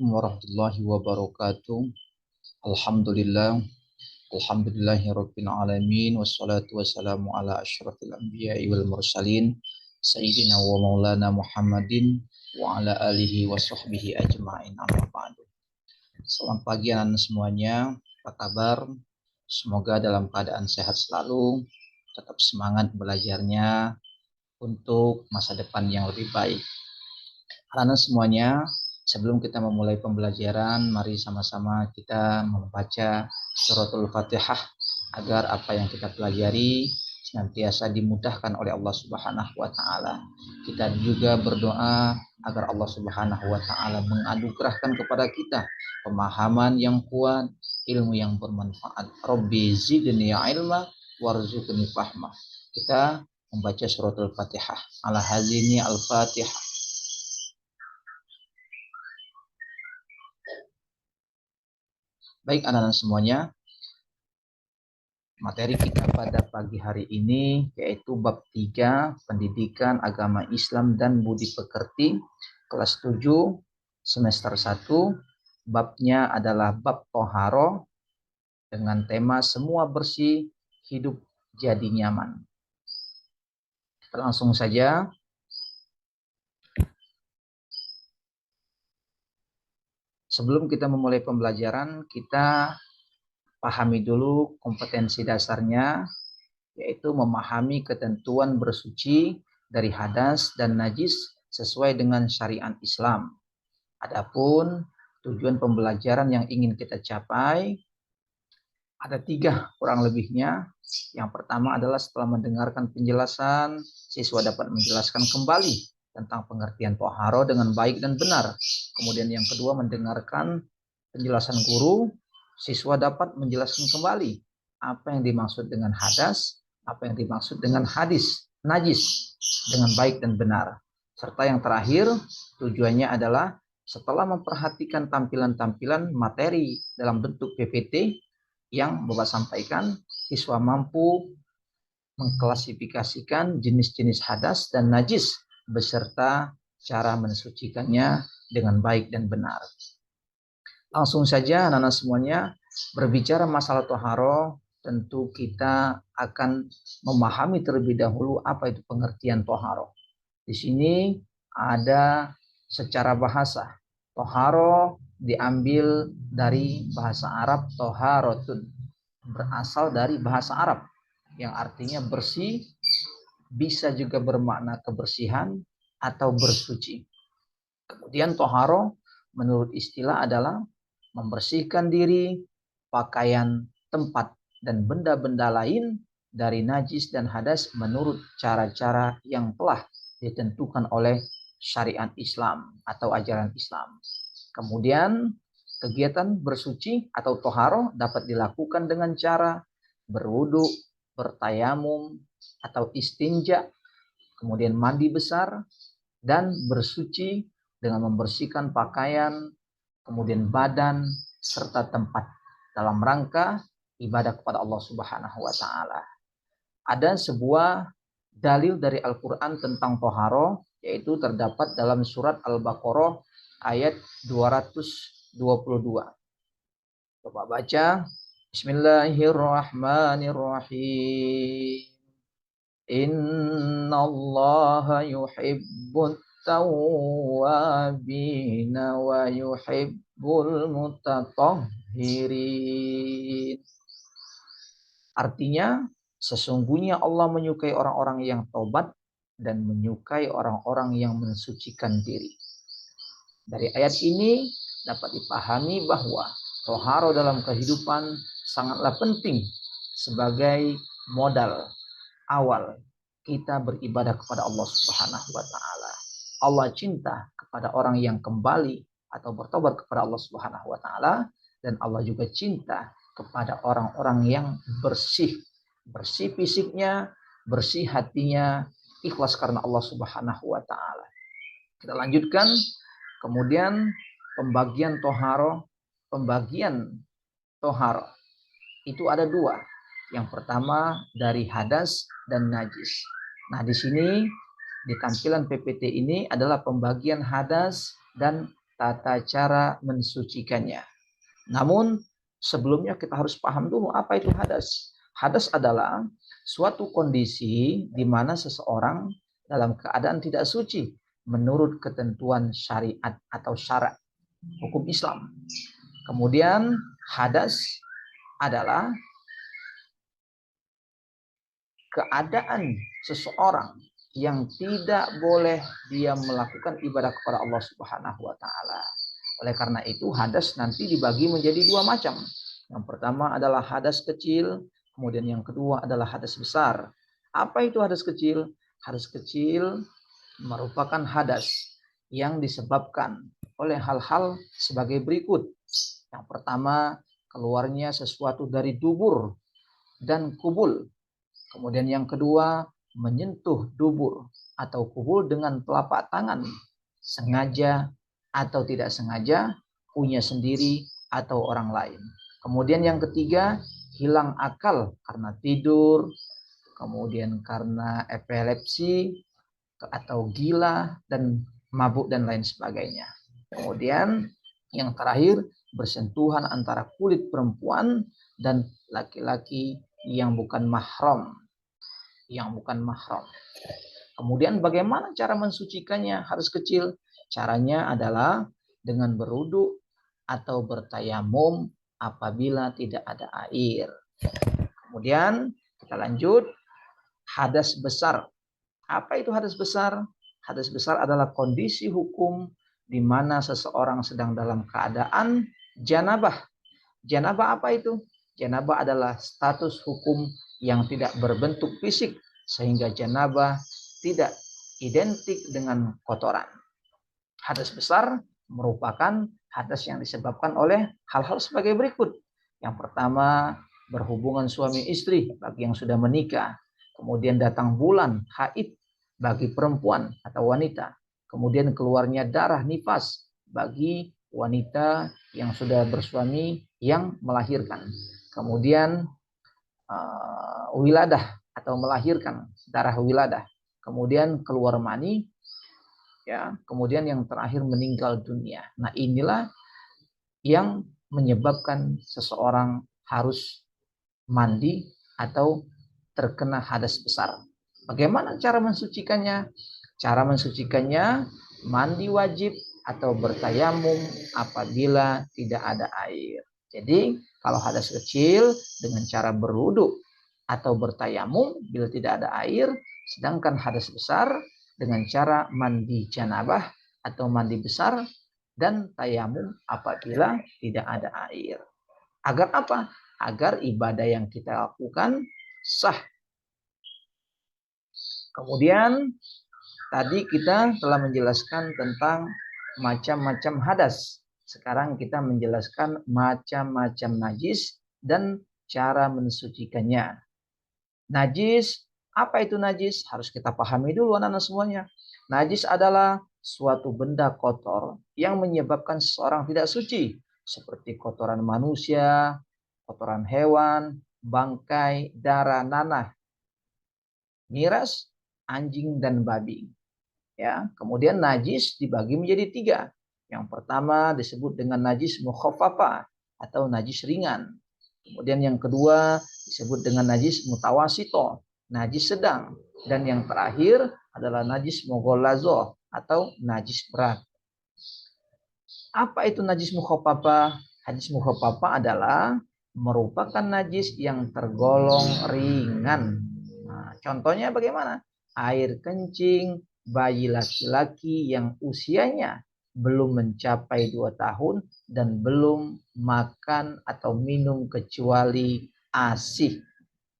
Warahmatullahi wabarakatuh. Alhamdulillah. Alhamdulillahirabbil alamin wassalatu wassalamu ala asyrafil anbiya'i wal mursalin sayyidina wa maulana Muhammadin wa ala alihi wa sahbihi ajma'in amma ba'du. Selamat pagi anak-anak semuanya. Apa kabar? Semoga dalam keadaan sehat selalu, tetap semangat belajarnya untuk masa depan yang lebih baik. Anak-anak semuanya, sebelum kita memulai pembelajaran, mari sama-sama kita membaca suratul Fatihah agar apa yang kita pelajari senantiasa dimudahkan oleh Allah Subhanahu wa taala. Kita juga berdoa agar Allah Subhanahu wa taala menganugerahkan kepada kita pemahaman yang kuat, ilmu yang bermanfaat. Rabbi zidni ilma warzuqni fahma. Kita membaca suratul Fatihah. Ala hazini al-Fatihah. Baik anak-anak semuanya, materi kita pada pagi hari ini yaitu bab 3 Pendidikan Agama Islam dan Budi Pekerti kelas 7 semester 1. Babnya adalah bab Toharo dengan tema semua bersih, hidup jadi nyaman. Kita langsung saja. Sebelum kita memulai pembelajaran, kita pahami dulu kompetensi dasarnya, yaitu memahami ketentuan bersuci dari hadas dan najis sesuai dengan syariat Islam. Adapun tujuan pembelajaran yang ingin kita capai ada 3 kurang lebihnya. Yang pertama adalah setelah mendengarkan penjelasan, siswa dapat menjelaskan kembali tentang pengertian toharo dengan baik dan benar. Kemudian yang kedua, mendengarkan penjelasan guru, siswa dapat menjelaskan kembali apa yang dimaksud dengan hadas, apa yang dimaksud dengan najis dengan baik dan benar. Serta yang terakhir, tujuannya adalah setelah memperhatikan tampilan-tampilan materi dalam bentuk PPT yang Bapak sampaikan, siswa mampu mengklasifikasikan jenis-jenis hadas dan najis beserta cara mensucikannya dengan baik dan benar. Langsung saja anak-anak semuanya, berbicara masalah toharo, tentu kita akan memahami terlebih dahulu apa itu pengertian toharo. Di sini ada secara bahasa. Toharo diambil dari bahasa Arab toharotun, berasal dari bahasa Arab yang artinya bersih, bisa juga bermakna kebersihan atau bersuci. Kemudian toharo menurut istilah adalah membersihkan diri, pakaian, tempat, dan benda-benda lain dari najis dan hadas menurut cara-cara yang telah ditentukan oleh syariat Islam atau ajaran Islam. Kemudian kegiatan bersuci atau toharo dapat dilakukan dengan cara berwudu, bertayamum, atau istinja, kemudian mandi besar, dan bersuci dengan membersihkan pakaian, kemudian badan, serta tempat dalam rangka ibadah kepada Allah Subhanahu wa taala. Ada sebuah dalil dari Al-Qur'an tentang toharo, yaitu terdapat dalam surat Al-Baqarah ayat 222. Coba baca. Bismillahirrahmanirrahim. Innallaha yuhibbut tawwabina wa yuhibbul mutatahhirin. Artinya, sesungguhnya Allah menyukai orang-orang yang taubat dan menyukai orang-orang yang mensucikan diri. Dari ayat ini dapat dipahami bahwa toharo dalam kehidupan sangatlah penting sebagai modal awal kita beribadah kepada Allah Subhanahu wa taala. Allah cinta kepada orang yang kembali atau bertobat kepada Allah Subhanahu wa taala, dan Allah juga cinta kepada orang-orang yang bersih. Bersih fisiknya, bersih hatinya, ikhlas karena Allah Subhanahu wa taala. Kita lanjutkan. Kemudian pembagian toharo itu ada 2. Yang pertama dari hadas dan najis. Nah, di sini di tampilan PPT ini adalah pembagian hadas dan tata cara mensucikannya. Namun sebelumnya kita harus paham dulu apa itu hadas. Hadas adalah suatu kondisi di mana seseorang dalam keadaan tidak suci menurut ketentuan syariat atau syarak hukum Islam. Kemudian hadas adalah keadaan seseorang yang tidak boleh dia melakukan ibadah kepada Allah Subhanahu wa taala. Oleh karena itu hadas nanti dibagi menjadi dua macam. Yang pertama adalah hadas kecil, kemudian yang kedua adalah hadas besar. Apa itu hadas kecil? Hadas kecil merupakan hadas yang disebabkan oleh hal-hal sebagai berikut. Yang pertama, keluarnya sesuatu dari dubur dan kubul. Kemudian yang kedua, menyentuh dubur atau kubul dengan telapak tangan, sengaja atau tidak sengaja, punya sendiri atau orang lain. Kemudian yang ketiga, hilang akal karena tidur, kemudian karena epilepsi atau gila dan mabuk dan lain sebagainya. Kemudian yang terakhir, bersentuhan antara kulit perempuan dan laki-laki yang bukan mahram. Kemudian bagaimana cara mensucikannya? Harus kecil. Caranya adalah dengan berwudu atau bertayamum apabila tidak ada air. Kemudian kita lanjut, hadas besar. Apa itu hadas besar? Hadas besar adalah kondisi hukum di mana seseorang sedang dalam keadaan janabah. Janabah apa itu? Janabah adalah status hukum yang tidak berbentuk fisik, sehingga janabah tidak identik dengan kotoran. Hadas besar merupakan hadas yang disebabkan oleh hal-hal sebagai berikut. Yang pertama, berhubungan suami istri bagi yang sudah menikah. Kemudian datang bulan haid bagi perempuan atau wanita. Kemudian keluarnya darah nifas bagi wanita yang sudah bersuami yang melahirkan. Kemudian wiladah atau melahirkan, darah wiladah. Kemudian keluar mani, ya. Kemudian yang terakhir meninggal dunia. Nah, inilah yang menyebabkan seseorang harus mandi atau terkena hadas besar. Bagaimana cara mensucikannya? Cara mensucikannya, mandi wajib atau bertayamum apabila tidak ada air. Jadi kalau hadas kecil dengan cara berwudu atau bertayamum bila tidak ada air, sedangkan hadas besar dengan cara mandi janabah atau mandi besar dan tayamum apabila tidak ada air. Agar apa? Agar ibadah yang kita lakukan sah. Kemudian tadi kita telah menjelaskan tentang macam-macam hadas. Sekarang kita menjelaskan macam-macam najis dan cara mensucikannya. Najis, apa itu najis? Harus kita pahami dulu anak-anak semuanya. Najis adalah suatu benda kotor yang menyebabkan seseorang tidak suci. Seperti kotoran manusia, kotoran hewan, bangkai, darah, nanah, miras, anjing, dan babi. Ya, kemudian najis dibagi menjadi tiga. Yang pertama disebut dengan najis mukhaffafah atau najis ringan. Kemudian yang kedua disebut dengan najis mutawasito, najis sedang. Dan yang terakhir adalah najis mughallazo atau najis berat. Apa itu najis mukhaffafah? Najis mukhaffafah adalah merupakan najis yang tergolong ringan. Nah, contohnya bagaimana? Air kencing bayi laki-laki yang usianya belum mencapai 2 tahun dan belum makan atau minum kecuali ASI,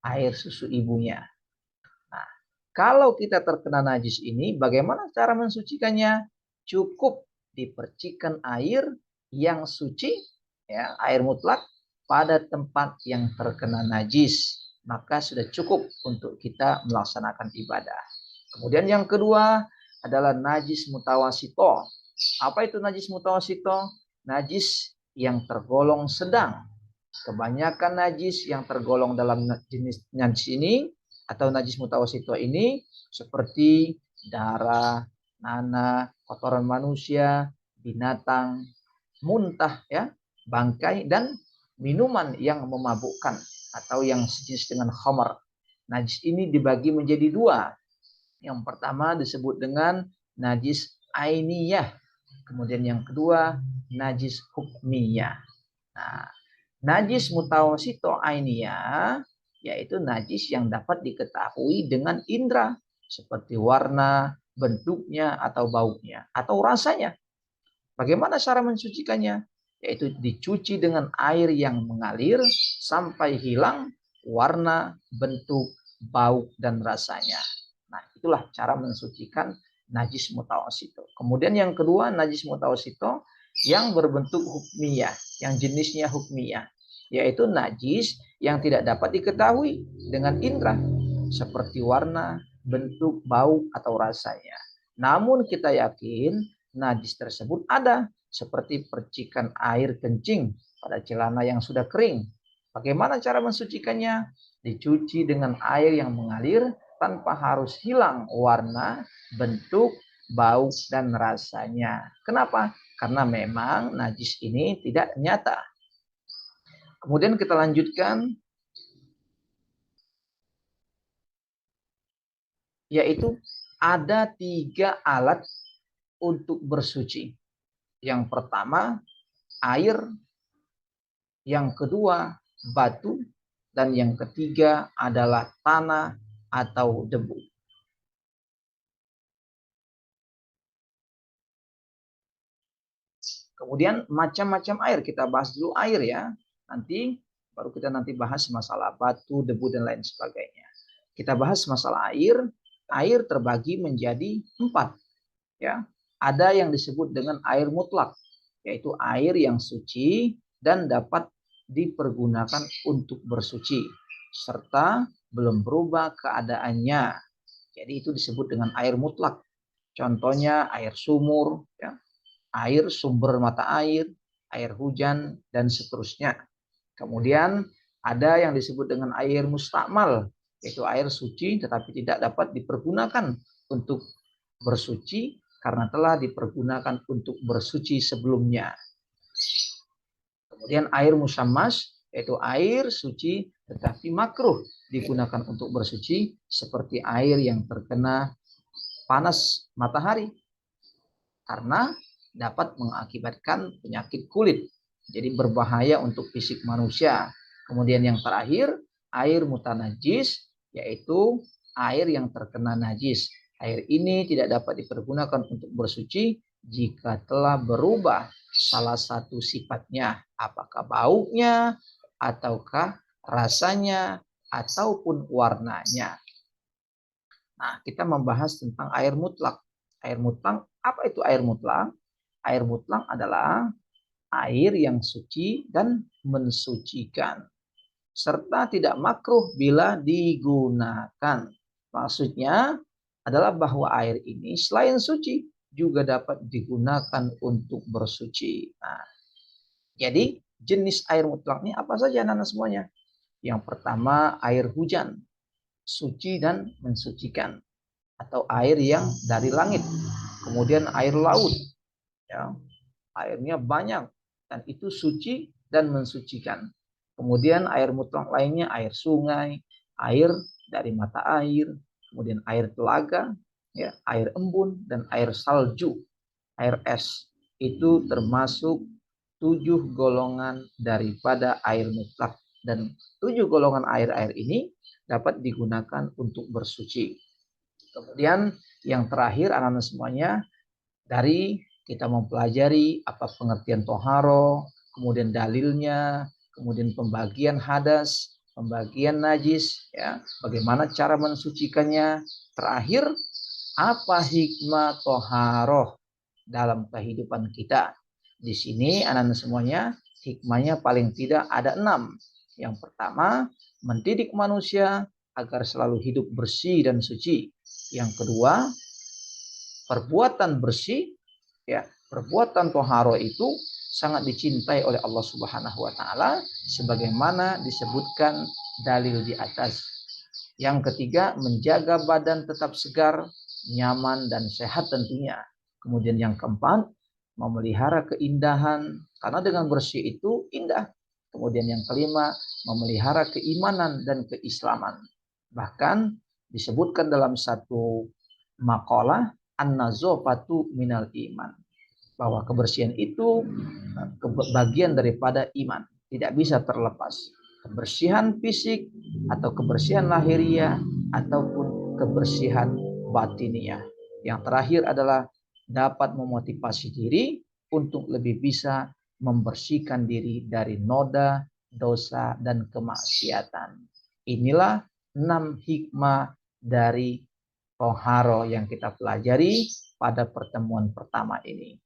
air susu ibunya. Nah, kalau kita terkena najis ini, bagaimana cara mensucikannya? Cukup dipercikan air yang suci, ya, air mutlak pada tempat yang terkena najis, maka sudah cukup untuk kita melaksanakan ibadah. Kemudian yang kedua adalah najis mutawasito. Apa itu najis mutawasito? Najis yang tergolong sedang. Kebanyakan najis yang tergolong dalam jenis najis ini atau najis mutawasito ini seperti darah, nanah, kotoran manusia, binatang, muntah ya, bangkai dan minuman yang memabukkan atau yang sejenis dengan khamar. Najis ini dibagi menjadi dua. Yang pertama disebut dengan najis ainiyah. Kemudian yang kedua najis hukmiyah. Nah, najis mutawasito ainiyah yaitu najis yang dapat diketahui dengan indera seperti warna, bentuknya atau baunya atau rasanya. Bagaimana cara mensucikannya? Yaitu dicuci dengan air yang mengalir sampai hilang warna, bentuk, bau, dan rasanya. Nah, itulah cara mensucikan najis mutawasito. Kemudian yang kedua, najis mutawasito yang berbentuk hukmiyah, yang jenisnya hukmiyah, yaitu najis yang tidak dapat diketahui dengan indera, seperti warna, bentuk, bau, atau rasanya. Namun kita yakin najis tersebut ada, seperti percikan air kencing pada celana yang sudah kering. Bagaimana cara mensucikannya? Dicuci dengan air yang mengalir tanpa harus hilang warna, bentuk, bau, dan rasanya. Kenapa? Karena memang najis ini tidak nyata. Kemudian kita lanjutkan, yaitu ada 3 alat untuk bersuci. Yang pertama, air. Yang kedua, batu. Dan yang ketiga adalah tanah atau debu. Kemudian macam-macam air. Kita bahas dulu air ya. Nanti baru kita bahas masalah batu, debu, dan lain sebagainya. Kita bahas masalah air. Air terbagi menjadi 4. Ya. Ada yang disebut dengan air mutlak, yaitu air yang suci dan dapat dipergunakan untuk bersuci serta belum berubah keadaannya. Jadi itu disebut dengan air mutlak. Contohnya air sumur, ya, air sumber mata air, air hujan, dan seterusnya. Kemudian ada yang disebut dengan air mustakmal, yaitu air suci tetapi tidak dapat dipergunakan untuk bersuci karena telah dipergunakan untuk bersuci sebelumnya. Kemudian air musammas, yaitu air suci tetapi makruh digunakan untuk bersuci, seperti air yang terkena panas matahari karena dapat mengakibatkan penyakit kulit, jadi berbahaya untuk fisik manusia. Kemudian yang terakhir, air mutanajis, yaitu air yang terkena najis. Air ini tidak dapat dipergunakan untuk bersuci jika telah berubah salah satu sifatnya, apakah baunya, ataukah rasanya, ataupun warnanya. Nah, kita membahas tentang air mutlak. Air mutlak, apa itu air mutlak? Air mutlak adalah air yang suci dan mensucikan, serta tidak makruh bila digunakan. Maksudnya adalah bahwa air ini selain suci, juga dapat digunakan untuk bersuci. Nah, jadi jenis air mutlak ini apa saja anak-anak semuanya? Yang pertama air hujan, suci dan mensucikan, atau air yang dari langit. Kemudian air laut, ya, airnya banyak dan itu suci dan mensucikan. Kemudian air mutlak lainnya air sungai, air dari mata air, kemudian air telaga, ya, air embun, dan air salju, air es. Itu termasuk 7 golongan daripada air mutlak, dan 7 golongan air-air ini dapat digunakan untuk bersuci. Kemudian yang terakhir anak-anak semuanya, dari kita mempelajari apa pengertian toharo, kemudian dalilnya, kemudian pembagian hadas, pembagian najis, ya, bagaimana cara mensucikannya. Terakhir, apa hikmah toharoh dalam kehidupan kita. Di sini anak-anak semuanya, hikmahnya paling tidak ada 6. Yang pertama, mendidik manusia agar selalu hidup bersih dan suci. Yang kedua, perbuatan bersih, ya, perbuatan toharo itu sangat dicintai oleh Allah Subhanahu wa taala sebagaimana disebutkan dalil di atas. Yang ketiga, menjaga badan tetap segar, nyaman, dan sehat tentunya. Kemudian yang keempat, memelihara keindahan, karena dengan bersih itu indah. Kemudian yang kelima, memelihara keimanan dan keislaman. Bahkan disebutkan dalam satu makalah, an-nazafatu minal iman, bahwa kebersihan itu bagian daripada iman, tidak bisa terlepas. Kebersihan fisik atau kebersihan lahiriah ataupun kebersihan batiniah. Yang terakhir adalah dapat memotivasi diri untuk lebih bisa membersihkan diri dari noda, dosa, dan kemaksiatan. Inilah 6 hikmah dari toharo yang kita pelajari pada pertemuan pertama ini.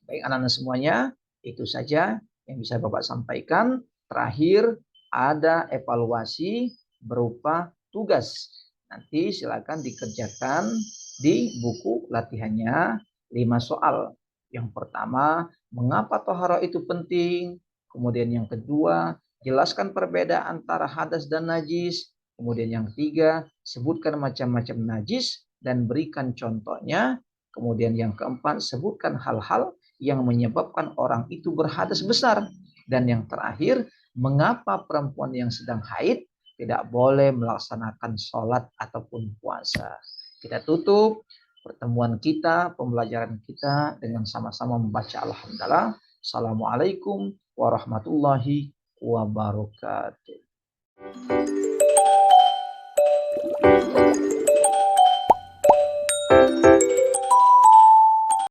Baik anak-anak semuanya, itu saja yang bisa Bapak sampaikan. Terakhir ada evaluasi berupa tugas. Nanti silakan dikerjakan di buku latihannya 5 soal. Yang pertama, mengapa tohara itu penting? Kemudian yang kedua, jelaskan perbedaan antara hadas dan najis. Kemudian yang ketiga, sebutkan macam-macam najis dan berikan contohnya. Kemudian yang keempat, sebutkan hal-hal yang menyebabkan orang itu berhadas besar. Dan yang terakhir, mengapa perempuan yang sedang haid tidak boleh melaksanakan sholat ataupun puasa. Kita tutup pertemuan kita, pembelajaran kita dengan sama-sama membaca Alhamdulillah. Assalamualaikum warahmatullahi wabarakatuh.